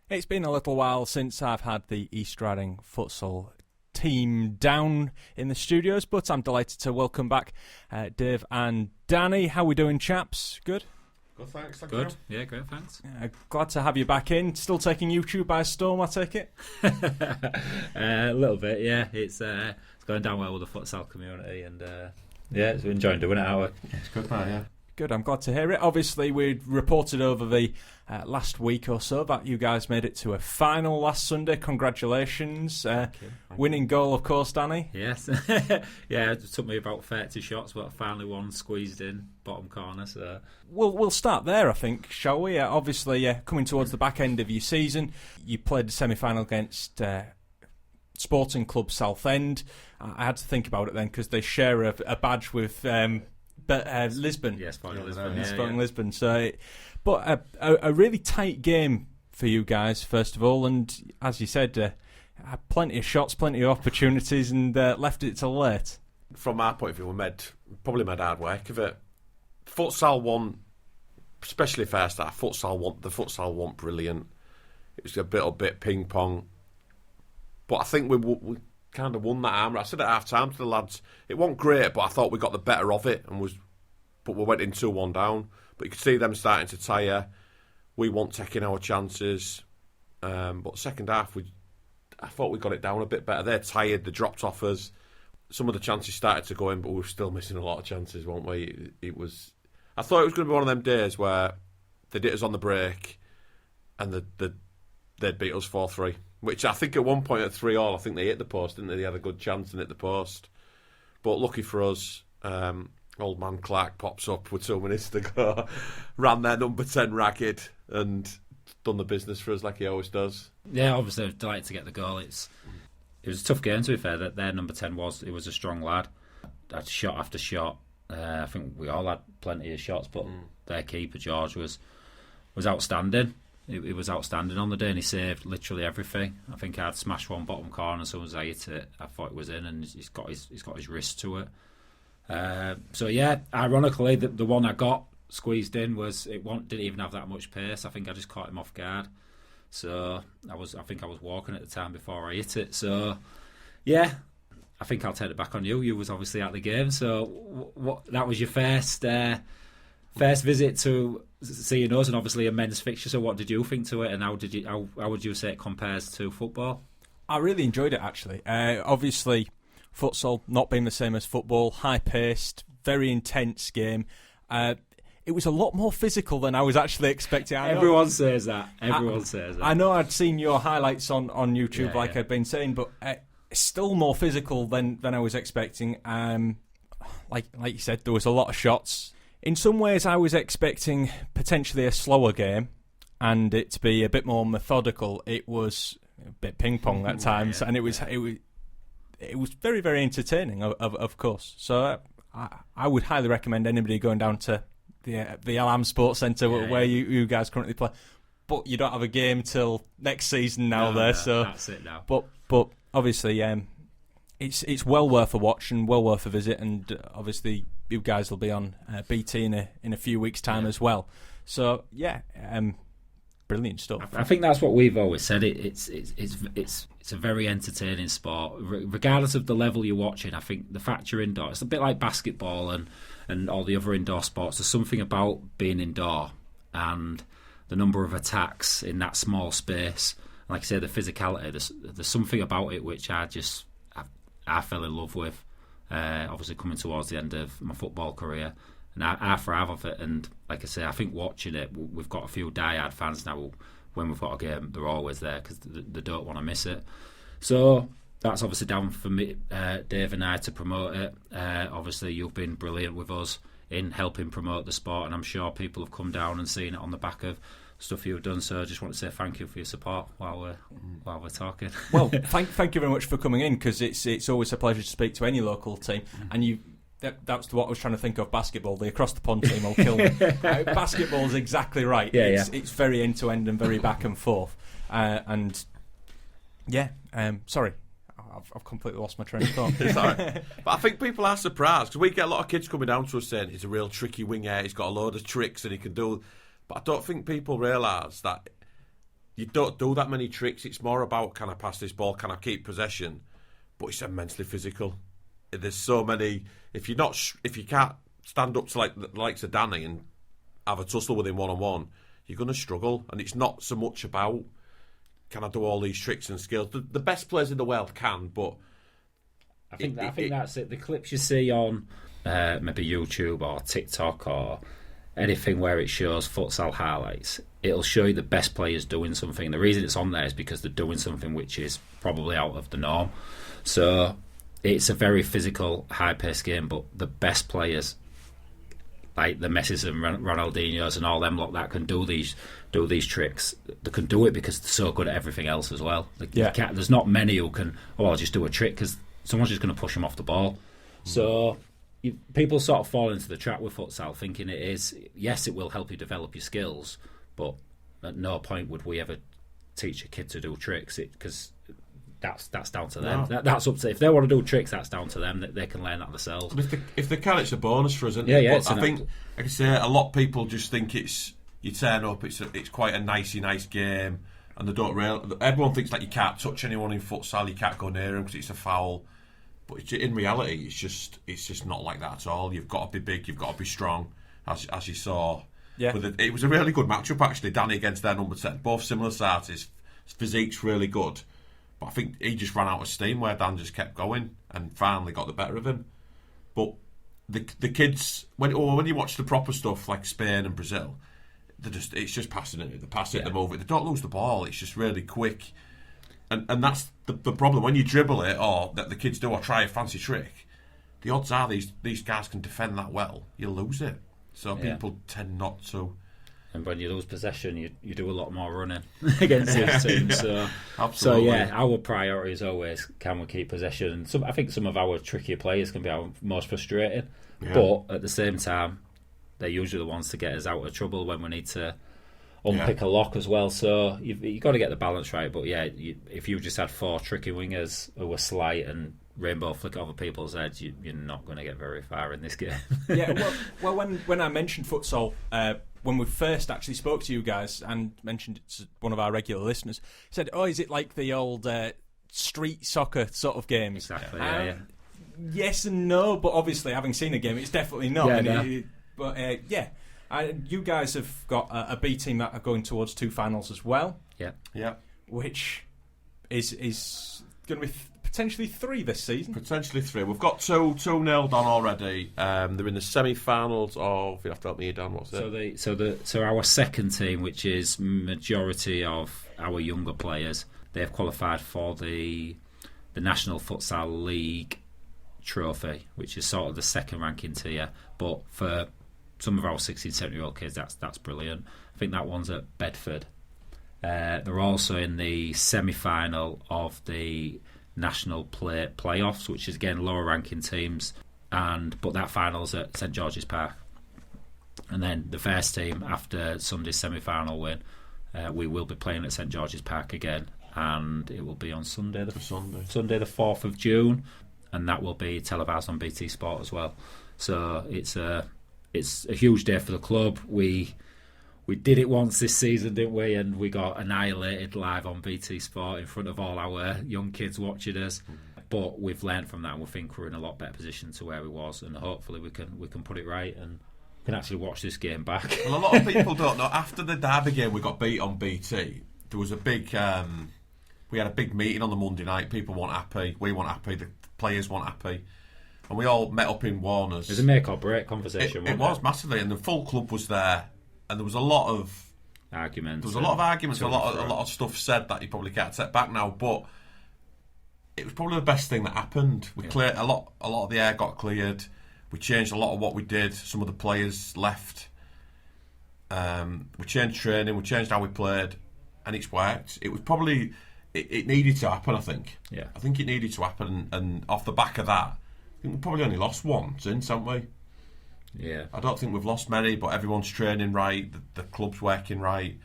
It's been a little while since I've had the East Riding futsal team down in the studios, but I'm delighted to welcome back Dave and Danny. How are we doing, chaps? Good? Good, thanks. Good. Yeah, great, thanks. Glad to have you back in. Still taking YouTube by storm, I take it? A little bit, yeah. It's going down well with the futsal community, and yeah, we're enjoying doing it our way. It's good, man, yeah. Good, I'm glad to hear it. Obviously, we reported over the last week or so that you guys made it to a final last Sunday. Congratulations. Thank you. Winning goal, of course, Danny. Yes. Yeah, it took me about 30 shots, but finally one squeezed in, bottom corner. So We'll start there, I think, shall we? Obviously, coming towards the back end of your season, you played the semi-final against Sporting Club Southend. I had to think about it then because they share a badge with Lisbon. yes, Sporting Lisbon. Yeah, Yeah, Sporting yeah. Lisbon. So, but a really tight game for you guys, first of all, and as you said, had plenty of shots, plenty of opportunities, and left it till late. From our point of view, we probably made hard work of it. Futsal won, especially first half. The futsal won brilliant. It was a little bit ping pong, but I think we kind of won that arm. I said at half time to the lads, it wasn't great, but I thought we got the better of it, but we went in 2-1 down. But you could see them starting to tire. We weren't taking our chances, but second half I thought we got it down a bit better. They're tired. They dropped off us. Some of the chances started to go in, but we were still missing a lot of chances, weren't we? I thought it was going to be one of them days where they did us on the break, and they'd beat us 4-3. Which I think at one point at 3-3, I think they hit the post, didn't they? They had a good chance and hit the post. But lucky for us, old man Clark pops up with 2 minutes to go, ran their number 10 ragged, and done the business for us like he always does. Yeah, obviously, I'm delighted to get the goal. It was a tough game, to be fair. That their number 10 was a strong lad. Had shot after shot. I think we all had plenty of shots, but their keeper George was outstanding. It was outstanding on the day, and he saved literally everything. I think I'd smashed one bottom corner, as soon as I hit it, I thought it was in, and he's got his wrist to it. So yeah, ironically, the one I got squeezed in didn't even have that much pace. I think I just caught him off guard. So I think I was walking at the time before I hit it. So yeah, I think I'll take it back on you. You was obviously at the game, so that was your first visit to seeing us, and obviously a men's fixture. So what did you think to it, and how would you say it compares to football? I really enjoyed it, actually. Obviously, futsal not being the same as football, high-paced, very intense game. It was a lot more physical than I was actually expecting. Everyone says that. I know I'd seen your highlights on YouTube, I'd been saying, but it's still more physical than I was expecting. Like you said, there was a lot of shots. In some ways, I was expecting potentially a slower game and it to be a bit more methodical. It was a bit ping-pong at times, and it was very, very entertaining, of course. So I would highly recommend anybody going down to the Alam Sports Centre where you guys currently play. But you don't have a game till next season now. So that's it now. But obviously, it's well worth a watch and well worth a visit, and obviously you guys will be on BT in a few weeks' time as well. So yeah, brilliant stuff. I think that's what we've always said. It's a very entertaining sport, regardless of the level you're watching. I think the fact you're indoor, it's a bit like basketball and all the other indoor sports. There's something about being indoor and the number of attacks in that small space. Like I say, the physicality. There's something about it which I fell in love with. Obviously, coming towards the end of my football career, and I thrive off it. And like I say, I think watching it, we've got a few diehard fans now. When we've got a game, they're always there because they don't want to miss it. So that's obviously down for me, Dave and I, to promote it. Obviously, you've been brilliant with us in helping promote the sport, and I'm sure people have come down and seen it on the back of stuff you've done. So I just want to say thank you for your support while we're talking. Well, thank you very much for coming in, because it's always a pleasure to speak to any local team, and that's what I was trying to think of. Basketball, the across the pond team will kill me. Basketball is exactly right. It's very end to end and very back and forth. Sorry, I've completely lost my train of thought. It's all right. But I think people are surprised, because we get a lot of kids coming down to us saying he's a real tricky winger, he's got a load of tricks and he can do. But I don't think people realise that you don't do that many tricks. It's more about, can I pass this ball? Can I keep possession? But it's immensely physical. There's so many. If you can't stand up to like the likes of Danny and have a tussle with him 1-on-1, you're going to struggle. And it's not so much about, can I do all these tricks and skills? The best players in the world can, but I think that's it. The clips you see on maybe YouTube or TikTok or anything where it shows futsal highlights, it'll show you the best players doing something. The reason it's on there is because they're doing something which is probably out of the norm. So it's a very physical, high-paced game, but the best players, like the Messis and Ronaldinhos and all them lot that can do these tricks, they can do it because they're so good at everything else as well. There's not many who can, I'll just do a trick, because someone's just going to push them off the ball. So people sort of fall into the trap with futsal, thinking it is, yes, it will help you develop your skills, but at no point would we ever teach a kid to do tricks, because that's down to them. No. That's up to, if they want to do tricks, that's down to them. They can learn that themselves. If they can, it's a bonus for us, isn't it? Yeah. But I think, like I say, a lot of people just think it's, you turn up, it's quite a nice game, and they don't everyone thinks that you can't touch anyone in futsal, you can't go near them because it's a foul. But in reality, it's just not like that at all. You've got to be big, you've got to be strong, as you saw. Yeah. It was a really good matchup, actually. Danny against their number 10. Both similar sizes. His physique's really good. But I think he just ran out of steam where Dan just kept going and finally got the better of him. But the kids, when you watch the proper stuff like Spain and Brazil, it's just passing it. They pass it, they move it. They don't lose the ball. It's just really quick. And that's the problem. When you dribble it, or that the kids do, or try a fancy trick, the odds are these guys can defend that well, you'll lose it. So people tend not to. And when you lose possession, you do a lot more running against these teams. Absolutely. So our priority is always, can we keep possession? I think some of our trickier players can be our most frustrating, but at the same time, they're usually the ones to get us out of trouble when we need to unpick a lock as well. So you've got to get the balance right. But if you just had 4 tricky wingers who were slight and rainbow flick over people's heads, you're not going to get very far in this game. Well, when I mentioned futsal, when we first actually spoke to you guys and mentioned it to one of our regular listeners, said, "Oh, is it like the old street soccer sort of games?" Exactly. Yes and no, but obviously, having seen a game, it's definitely not. You guys have got a B team that are going towards 2 finals as well. Yeah. Which is going to be potentially 3 this season. Potentially 3. We've got 2 nailed on already. They're in the semi-finals of. You have to help me, Dan. What's it? So our second team, which is majority of our younger players, they've qualified for the National Futsal League trophy, which is sort of the second ranking tier. But for some of our 16, 17-year-old kids, that's brilliant. I think that one's at Bedford. They're also in the semi-final of the National Playoffs, which is again lower ranking teams, but that final's at St George's Park. And then the first team, after Sunday's semi-final win, we will be playing at St George's Park again, and it will be on Sunday the 4th of June, and that will be televised on BT Sport as well. So it's a huge day for the club. We did it once this season, didn't we? And we got annihilated live on BT Sport in front of all our young kids watching us. But we've learned from that, and we think we're in a lot better position to where we was, and hopefully we can put it right and can actually watch this game back. Well, a lot of people don't know. After the Derby game, we got beat on BT. There was a big. We had a big meeting on the Monday night. People weren't happy. We weren't happy. The players weren't happy. And we all met up in Warner's. It was a make or break conversation. It was massively, and the full club was there. And there was a lot of arguments. There was a lot of arguments, a lot of stuff said that you probably can't take back now. But it was probably the best thing that happened. We cleared a lot of the air got cleared. We changed a lot of what we did. Some of the players left. We changed training. We changed how we played, and it's worked. It was probably it needed to happen. I think. Yeah. I think it needed to happen, and off the back of that, I think we probably only lost one since, haven't we? Yeah, I don't think we've lost many, but everyone's training right, the club's working right.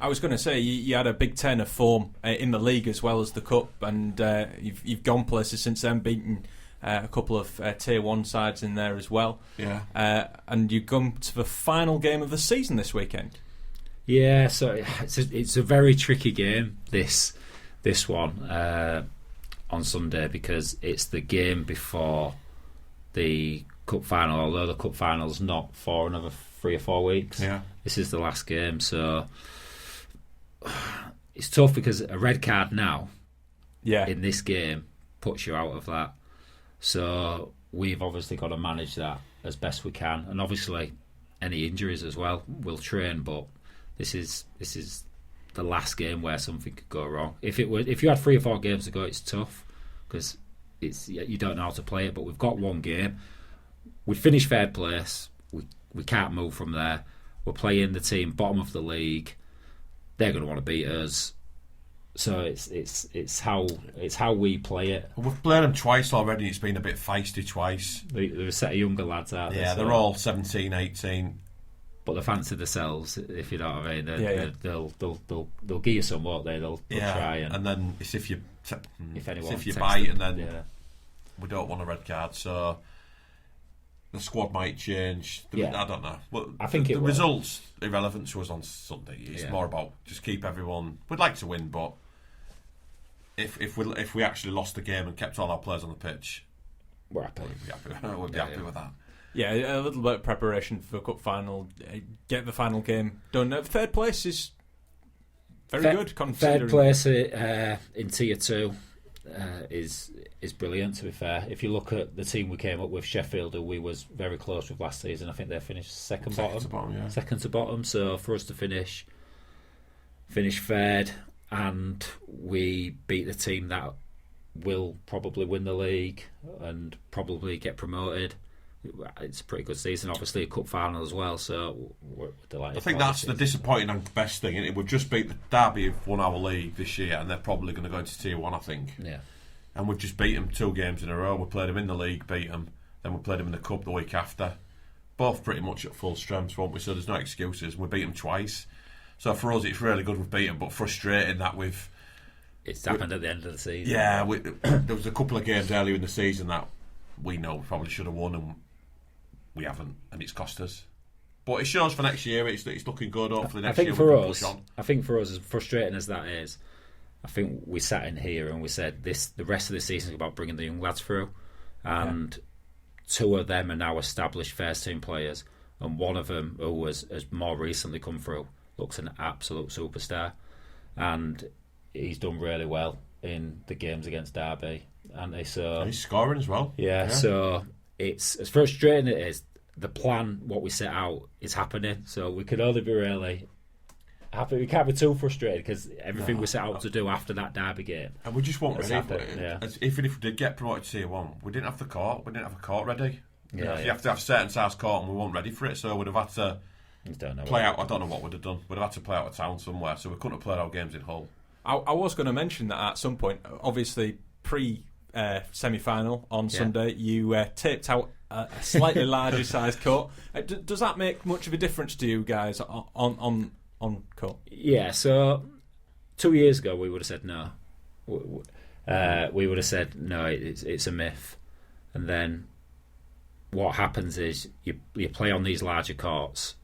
I was going to say, you had a big turn of form in the league as well as the cup, and you've gone places since then, beaten a couple of Tier 1 sides in there as well. Yeah. And you come to the final game of the season this weekend. Yeah, so it's a very tricky game, this one on Sunday, because it's the game before the cup final, although the cup final's not for another 3 or 4 weeks. Yeah. This is the last game, so it's tough because a red card now in this game puts you out of that. So we've obviously got to manage that as best we can, and obviously any injuries as well. We'll train, but this is the last game where something could go wrong. If you had 3 or 4 games to go, it's tough because you don't know how to play it. But we've got one game. We finished third place. We can't move from there. We're playing the team bottom of the league. They're going to want to beat us. So it's how we play it. We've played them twice already. It's been a bit feisty twice. There's a set of younger lads out there. Yeah, they're all 17, 18. But they fancy themselves, if you know what I mean. They'll give you some, won't they? They'll try. And then it's if you if bite, and then we don't want a red card, so the squad might change. I don't know. Well, I think the results irrelevant to us on Sunday. It's more about just keep everyone. We'd like to win, but if we actually lost the game and kept all our players on the pitch, we're happy. We'd be happy with that. Yeah, a little bit of preparation for cup final. Get the final game done. Third place is very good. Considering. Third place in Tier 2 is brilliant. To be fair, if you look at the team we came up with, Sheffield, who we was very close with last season, I think they finished second to bottom. So for us to finish third, and we beat the team that will probably win the league and probably get promoted. It's a pretty good season. Obviously a cup final as well, so we're delighted. I think that's the disappointing and best thing, isn't it? We've just beat the Derby, have won our league this year, and they're probably going to go into Tier 1, I think. Yeah. And we've just beat them 2 games in a row. We played them in the league, beat them, then we played them in the cup the week after. Both pretty much at full strength, won't we? So there's no excuses. We beat them twice. So for us, it's really good we've beat them, but frustrating that it's happened at the end of the season. Yeah, there was a couple of games earlier in the season that we know we probably should have won, and we haven't, and it's cost us. But it shows for next year. It's looking good. Hopefully next year we can push on. I think for us, as frustrating as that is, I think we sat in here and we said the rest of the season is about bringing the young lads through, and 2 of them are now established first team players, and one of them, who has more recently come through, looks an absolute superstar, and he's done really well in the games against Derby, and he's scoring as well. Yeah. So it's as frustrating as it is. The plan, what we set out, is happening. So we can only be really happy. We can't be too frustrated because everything we set out to do after that Derby game, and we just weren't ready for it. Even if we did get promoted to Tier 1, we didn't have the court. We didn't have a court ready. You have to have certain size court, and we weren't ready for it. So we'd have had to play out. I don't know what we'd have done. We'd have had to play out of town somewhere. So we couldn't have played our games in Hull. I was going to mention that at some point. Obviously, semi-final on Sunday, you taped out a slightly larger size court. Does that make much of a difference to you guys on court? Yeah. So 2 years ago, we would have said no. We would have said no. It's a myth. And then what happens is you play on these larger courts,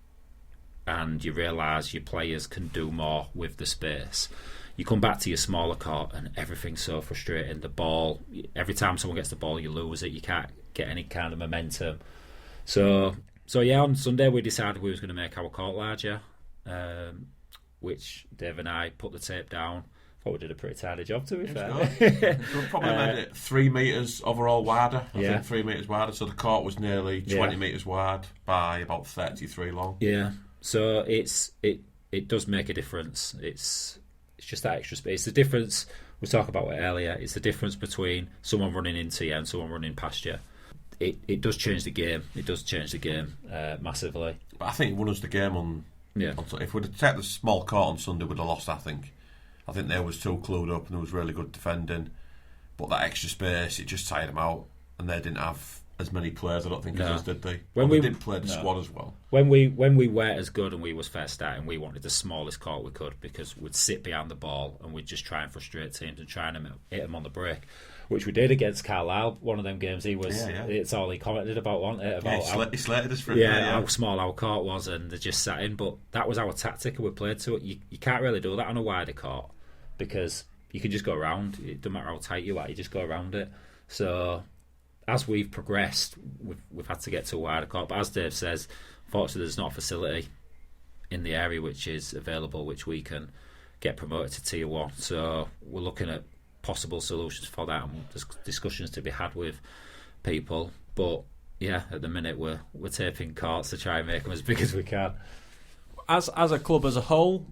and you realise your players can do more with the space. You come back to your smaller court and everything's so frustrating. The ball, every time someone gets the ball, you lose it. You can't get any kind of momentum. So on Sunday we decided we was going to make our court larger, which Dave and I put the tape down. Thought we did a pretty tidy job, to be fair. We probably made it 3 metres overall wider. I think 3 metres wider. So the court was nearly 20 metres wide by about 33 long. Yeah. So it does make a difference. It's just that extra space. The difference, we talked about it earlier, it's the difference between someone running into you and someone running past you. It does change the game. It does change the game massively. But I think it won us the game on if we'd have taken the small court on Sunday, we'd have lost, I think. I think they was too clued up and there was really good defending. But that extra space, it just tired them out. And they didn't have as many players, I don't think, as us, did they? When we did play the squad as well. When we weren't as good and we was first starting, we wanted the smallest court we could because we'd sit behind the ball and we'd just try and frustrate teams and try and hit them on the break, which we did against Carlisle. One of them games, he was. It's all he commented about, wasn't it? About he slated us for it. How small our court was, and they just sat in. But that was our tactic, and we played to it. You can't really do that on a wider court because you can just go around. It doesn't matter how tight you are, you just go around it. So as we've progressed, we've had to get to a wider court. But as Dave says, fortunately, there's not a facility in the area which is available, which we can get promoted to Tier 1. So we're looking at possible solutions for that, and there's discussions to be had with people. But yeah, at the minute we're taping courts to try and make them as big as we can. As a club as a whole,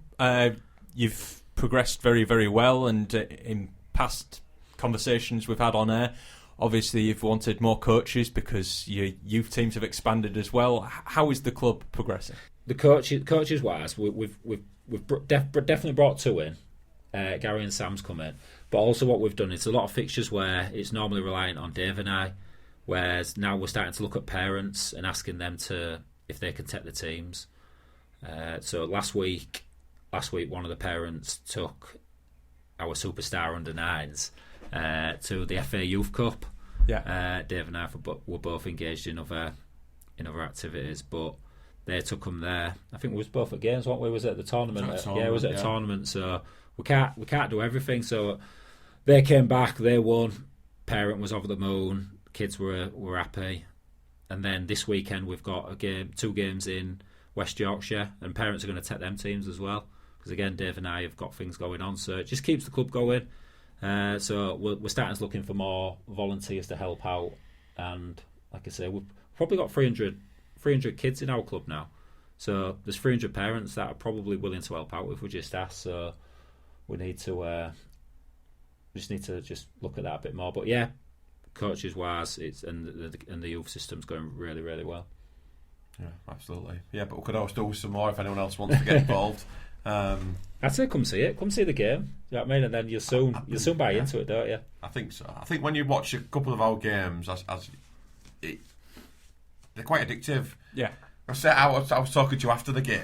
you've progressed very, very well, and in past conversations we've had on air, obviously you've wanted more coaches because your youth teams have expanded as well. How is the club progressing? The coaches wise, we've definitely brought 2 in. Gary and Sam's come in, but also what we've done is a lot of fixtures where it's normally reliant on Dave and I, whereas now we're starting to look at parents and asking them if they can take the teams. So last week one of the parents took our superstar under 9s to the FA Youth Cup. Yeah. Dave and I were both engaged in other activities, but they took them there. I think we was both at games, weren't we? Was at the tournament. It was at a tournament. So we can't do everything. So they came back. They won. Parent was over the moon. Kids were happy. And then this weekend we've got 2 games in West Yorkshire, and parents are going to take them teams as well. Because again, Dave and I have got things going on, so it just keeps the club going. So we're starting to looking for more volunteers to help out, and like I say, we've probably got 300 kids in our club now. So there's 300 parents that are probably willing to help out if we just ask. So we need to just look at that a bit more. But yeah, coaches wise, and the youth system's going really, really well. Yeah, absolutely. Yeah, but we could always do some more if anyone else wants to get involved. I'd say come see it. Come see the game. You know what I mean? And then you'll soon buy into it, don't you? I think so. I think when you watch a couple of our games, they're quite addictive. Yeah. I was talking to you after the game,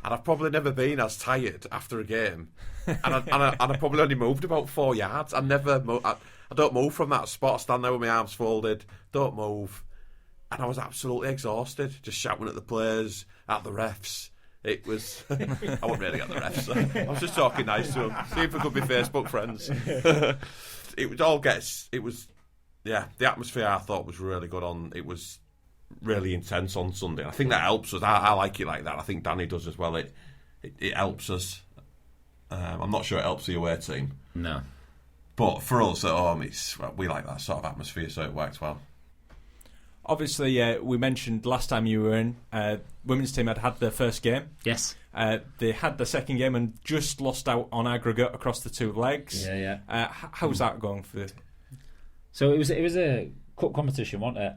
and I've probably never been as tired after a game, and I probably only moved about 4 yards. I don't move from that spot. I stand there with my arms folded, don't move, and I was absolutely exhausted, just shouting at the players, at the refs. It was. I wasn't really at the refs. So I was just talking nice to them, see if we could be Facebook friends. Yeah. The atmosphere I thought was really good. It was really intense on Sunday. I think that helps us. I like it like that. I think Danny does as well. It helps us. I'm not sure it helps the away team. No. But for us at home, we like that sort of atmosphere, so it works well. Obviously, we mentioned last time you were in, women's team had their first game. Yes. They had the second game and just lost out on aggregate across the 2 legs. Yeah. How's that going for? So it was a cup competition, wasn't it?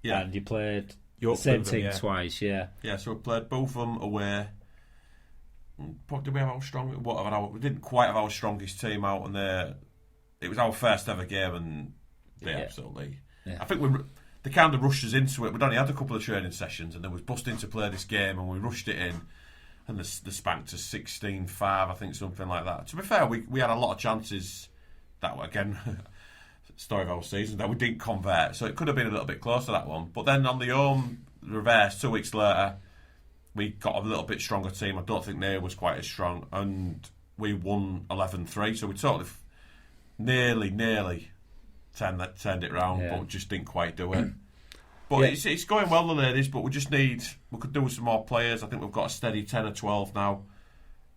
Yeah. And you played York the same with them, team twice. Yeah. Yeah. So we played both of them away. Did we have our strong? We didn't quite have our strongest team out, and it was our first ever game, and they absolutely. Yeah. I think they kind of rushed us into it. We'd only had a couple of training sessions, and they was busting to play this game, and we rushed it in, and they spanked us 16-5, I think, something like that. To be fair, we had a lot of chances that were, again, story of our season, that we didn't convert, so it could have been a little bit closer, that one. But then on the home reverse, 2 weeks later, we got a little bit stronger team. I don't think they was quite as strong, and we won 11-3, so we totally nearly turned it round, but just didn't quite do it. But it's going well, the ladies, but we could do with some more players. I think we've got a steady 10 or 12 now,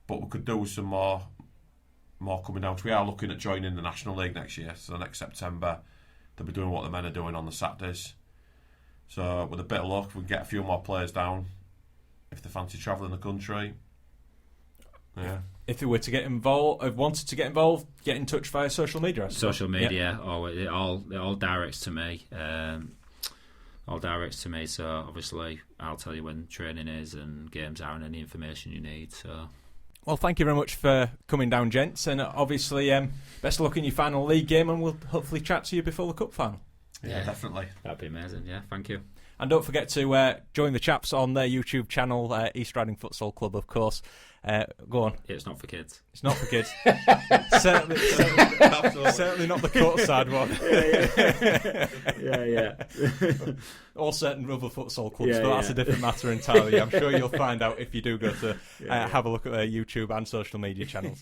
but we could do with some more coming down. We are looking at joining the National League next year, so next September they'll be doing what the men are doing on the Saturdays. So with a bit of luck, we can get a few more players down if they fancy travelling the country. Yeah. If they were to get involved, wanted to get involved, get in touch via social media. Social media, it all directs to me. All directs to me. So obviously, I'll tell you when training is and games are and any information you need. So. Well, thank you very much for coming down, gents, and obviously, best of luck in your final league game, and we'll hopefully chat to you before the cup final. Yeah, definitely. That'd be amazing. Yeah, thank you. And don't forget to join the chaps on their YouTube channel, East Riding Futsal Club, of course. Go on. It's not for kids. It's not for kids. certainly not the courtside one. Yeah. Or certain other futsal clubs, but that's a different matter entirely. I'm sure you'll find out if you do go to have a look at their YouTube and social media channels.